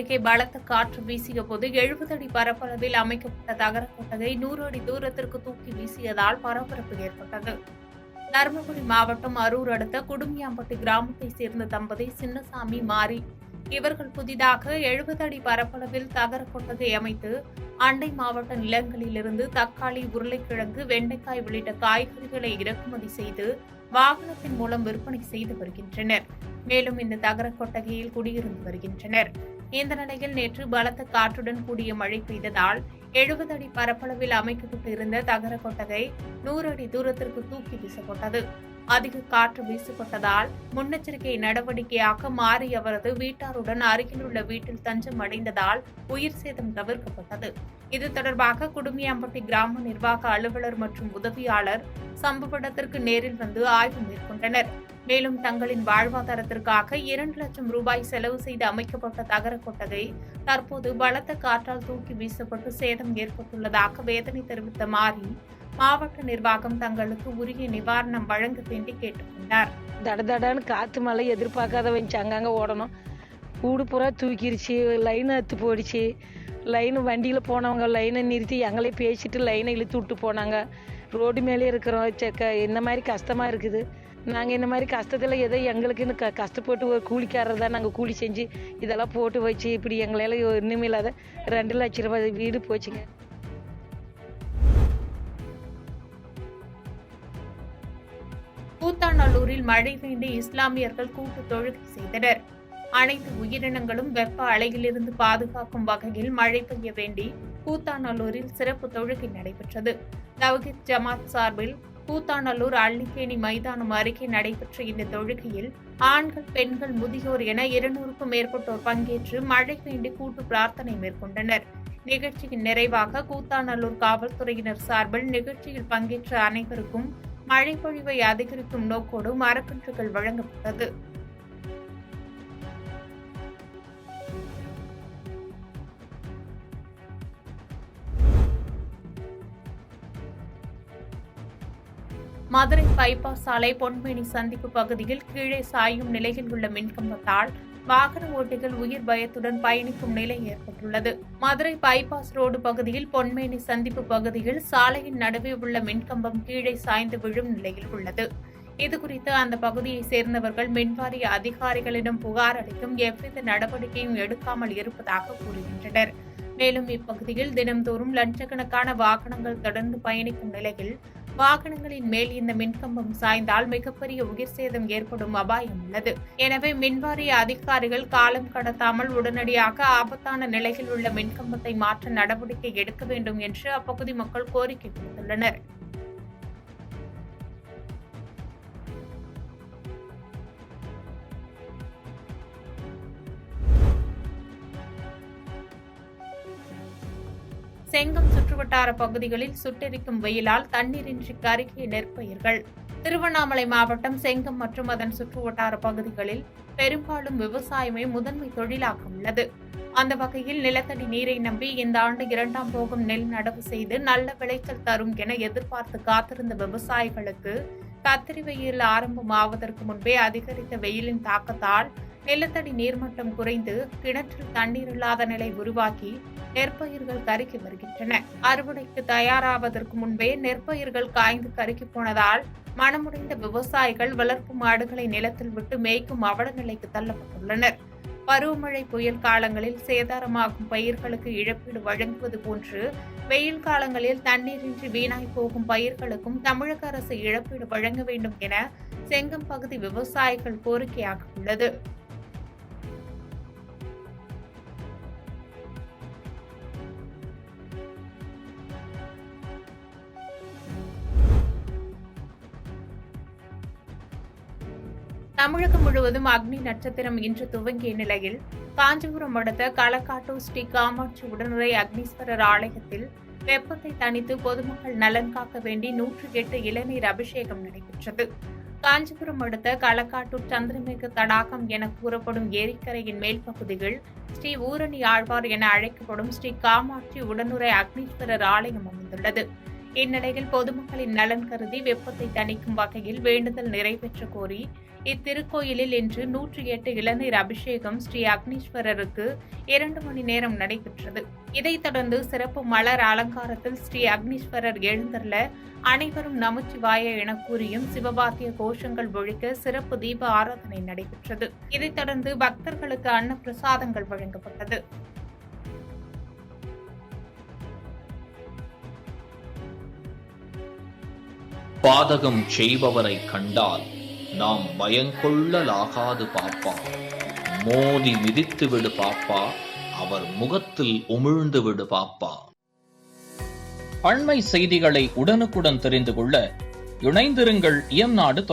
அருகே பலத்த காற்று வீசிய போது 70 அடி பரப்பளவில் அமைக்கப்பட்ட தகர கொட்டகை 100 அடி தூரத்திற்கு தூக்கி வீசியதால் பரபரப்பு ஏற்பட்டது. தருமபுரி மாவட்டம் அரூர் அடுத்த குடுமியாம்பட்டி கிராமத்தைச் சேர்ந்த தம்பதி சின்னசாமி, மாரி இவர்கள் புதிதாக 70 அடி பரப்பளவில் தகர கொட்டகை அமைத்து அண்டை மாவட்ட நிலங்களிலிருந்து தக்காளி, உருளைக்கிழங்கு, வெண்டைக்காய் உள்ளிட்ட காய்கறிகளை இறக்குமதி செய்து வாகனத்தின் மூலம் விற்பனை செய்து வருகின்றனர். மேலும் இந்த தகர கொட்டகையில் குடியிருந்து வருகின்றனர். இந்த நிலையில் நேற்று பலத்த காற்றுடன் கூடிய மழை பெய்ததால் 70 அடி பரப்பளவில் அமைக்கப்பட்டிருந்த தகர கொட்டகை 100 அடி தூரத்திற்கு தூக்கி வீசப்பட்டது. அதிக காற்று வீசப்பட்டதால் முன்னெச்சரிக்கை நடவடிக்கையாக மாறி அவரது வீட்டாருடன் அருகிலுள்ள வீட்டில் தஞ்சம் அடைந்ததால் உயிர் சேதம் தவிர்க்கப்பட்டது. இது தொடர்பாக குடுமியாம்பட்டி கிராம நிர்வாக அலுவலர் மற்றும் உதவியாளர் சம்பவ இடத்திற்கு நேரில் வந்து ஆய்வு மேற்கொண்டனர். மேலும் தங்களின் வாழ்வாதாரத்திற்காக 2 லட்சம் ரூபாய் செலவு செய்து அமைக்கப்பட்ட தகர கொட்டகை தற்போது பலத்த காற்றால் தூக்கி வீசப்பட்டு சேதம் ஏற்பட்டுள்ளதாக வேதனை தெரிவித்த மாறி மாவட்ட நிர்வாகம் தங்களுக்கு உரிய நிவாரணம் வழங்க வேண்டி கேட்டுக்கொண்டார். தடதடான்னு காத்து மழை எதிர்பார்க்காத வச்சு அங்கங்க ஓடணும். கூடு பூரா தூக்கிருச்சு, லைனை அத்து போயிடுச்சு. லைனு வண்டியில் போனவங்க லைனை நிறுத்தி எங்களே பேசிட்டு லைனை இழுத்து விட்டு போனாங்க. ரோடு மேலே இருக்கிறோம். இந்த மாதிரி கஷ்டமாக இருக்குது. நாங்கள் இந்த மாதிரி கஷ்டத்தில் ஏதோ எங்களுக்குன்னு கஷ்டப்பட்டு ஒரு கூலிக்காரர் தான் நாங்கள் கூலி செஞ்சு இதெல்லாம் போட்டு வச்சு இப்படி எங்களால் இன்னுமே இல்லாத 2 லட்சம் ரூபாய் வீடு போச்சுங்க. கூத்தாநல்லூரில் மழை வேண்டி இஸ்லாமியர்கள் கூட்டு தொழுகை செய்தனர். அனைத்து உயிரினங்களும் வெப்ப அலையிலிருந்து பாதுகாக்கும் வகையில் மழை பெய்ய வேண்டி கூத்தாநல்லூரில் சிறப்பு தொழுகை நடைபெற்றது. தவ்ஹீத் ஜமாத் சார்பில் கூத்தாநல்லூர் அள்ளிக்கேணி மைதானம் அருகே நடைபெற்ற இந்த தொழுகையில் ஆண்கள், பெண்கள், முதியோர் என 200க்கும் மேற்பட்டோர் பங்கேற்று மழை வேண்டி கூட்டு பிரார்த்தனை மேற்கொண்டனர். நிகழ்ச்சியின் நிறைவாக கூத்தாநல்லூர் காவல்துறையினர் சார்பில் நிகழ்ச்சியில் பங்கேற்ற அனைவருக்கும் மழை பொழிவை அதிகரிக்கும் நோக்கோடு மரக்கன்றுகள் வழங்கப்பட்டது. மதுரை பைபாஸ் சாலை பொன்மேனி சந்திப்பு பகுதியில் கீழே சாயும் நிலையில் உள்ள மின்கம்பத்தால் வாகன ஓட்டிகள் உயிர் பயத்துடன் பயணிக்கும் நிலை ஏற்பட்டுள்ளது. மதுரை பைபாஸ் ரோடு பகுதியில் பொன்மேனி சந்திப்பு பகுதியில் சாலையின் நடுவே உள்ள மின்கம்பம் கீழே சாய்ந்து விழும் நிலையில் உள்ளது. இதுகுறித்து அந்த பகுதியை சேர்ந்தவர்கள் மின்வாரிய அதிகாரிகளிடம் புகார் அளித்தும் எவ்வித நடவடிக்கையும் எடுக்காமல் இருப்பதாக கூறுகின்றனர். மேலும் இப்பகுதியில் தினம்தோறும் லட்சக்கணக்கான வாகனங்கள் தொடர்ந்து பயணிக்கும் நிலையில் வாகனங்களின் மேல் இந்த மின்கம்பம் சாய்ந்தால் மிகப்பெரிய உயிர் சேதம் ஏற்படும் அபாயம் உள்ளது. எனவே மின்வாரிய அதிகாரிகள் காலம் கடத்தாமல் உடனடியாக ஆபத்தான நிலையில் உள்ள மின்கம்பத்தை மாற்ற நடவடிக்கை எடுக்க வேண்டும் என்று அப்பகுதி மக்கள் கோரிக்கை விடுத்துள்ளனர். செங்கம் சுற்றுவட்டார பகுதிகளில் சுட்டெரிக்கும் வெயிலால் தண்ணீரின்றி கருகிய நெற்பயிர்கள். திருவண்ணாமலை மாவட்டம் செங்கம் மற்றும் அதன் சுற்றுவட்டார பகுதிகளில் பெரும்பாலும் விவசாயமே முதன்மை தொழிலாக உள்ளது. அந்த வகையில் நிலத்தடி நீரை நம்பி இந்த ஆண்டு 2ஆம் போகம் நெல் நடவு செய்து நல்ல விளைச்சல் தரும் என எதிர்பார்த்து காத்திருந்த விவசாயிகளுக்கு கத்திரி வெயில் ஆரம்பமாவதற்கு முன்பே அதிகரித்த வெயிலின் தாக்கத்தால் நிலத்தடி நீர்மட்டம் குறைந்து கிணற்றில் தண்ணீர் இல்லாத நிலை உருவாக்கி நெற்பயிர்கள் கருகி வருகின்றன. அறுவடைக்கு தயாராவதற்கு முன்பே நெற்பயிர்கள் காய்ந்து கருகி போனதால் மனமுடைந்த விவசாயிகள் வளர்ப்பு மாடுகளை நிலத்தில் விட்டு மேய்க்கும் அவல நிலைக்கு தள்ளப்பட்டுள்ளனர். பருவமழை, புயல் காலங்களில் சேதாரமாகும் பயிர்களுக்கு இழப்பீடு வழங்குவது போன்று வெயில் காலங்களில் தண்ணீரின்றி வீணாய் போகும் பயிர்களுக்கும் தமிழக அரசு இழப்பீடு வழங்க வேண்டும் என செங்கம் பகுதி விவசாயிகள் கோரிக்கையாக உள்ளது. தமிழகம் முழுவதும் அக்னி நட்சத்திரம் இன்று துவங்கிய நிலையில் காஞ்சிபுரம் அடுத்த களக்காட்டூர் ஸ்ரீ காமாட்சி உடனுறை அக்னீஸ்வரர் ஆலயத்தில் வெப்பத்தை தணித்து பொதுமக்கள் நலன் காக்க வேண்டி 108 இளநீர் அபிஷேகம் நடைபெற்றது. காஞ்சிபுரம் அடுத்த களக்காட்டூர் சந்திரமேக தடாகம் என கூறப்படும் ஏரிக்கரையின் மேல் பகுதிகள் ஸ்ரீ ஊரணி ஆழ்வார் என அழைக்கப்படும் ஸ்ரீ காமாட்சி உடனுறை அக்னீஸ்வரர் ஆலயம் அமைந்துள்ளது. இந்நிலையில் பொதுமக்களின் நலன் கருதி வெப்பத்தை தணிக்கும் வகையில் வேண்டுதல் நிறைவேற்ற கோரி இத்திருக்கோயிலில் இன்று 108 இளநீர் அபிஷேகம் ஸ்ரீ அக்னீஸ்வரருக்கு 2 மணி நேரம் நடைபெற்றது. இதைத் தொடர்ந்து சிறப்பு மலர் அலங்காரத்தில் ஸ்ரீ அக்னீஸ்வரர் எழுந்தருள அனைவரும் நமச்சிவாய என கூறியும் சிவபாத்திய கோஷங்கள் ஒழிக்க சிறப்பு தீப ஆராதனை நடைபெற்றது. இதைத் தொடர்ந்து பக்தர்களுக்கு அன்ன பிரசாதங்கள் வழங்கப்பட்டது. பாதகம் செய்பவரை கண்டால் நாம் பயங்கொள்ளலாகாது பாப்பா. மோதி மிதித்து விடு பாப்பா, அவர் முகத்தில் உமிழ்ந்து விடு பாப்பா. அண்மை செய்திகளை உடனுக்குடன் தெரிந்து கொள்ள இணைந்திருங்கள் இயம்நாடு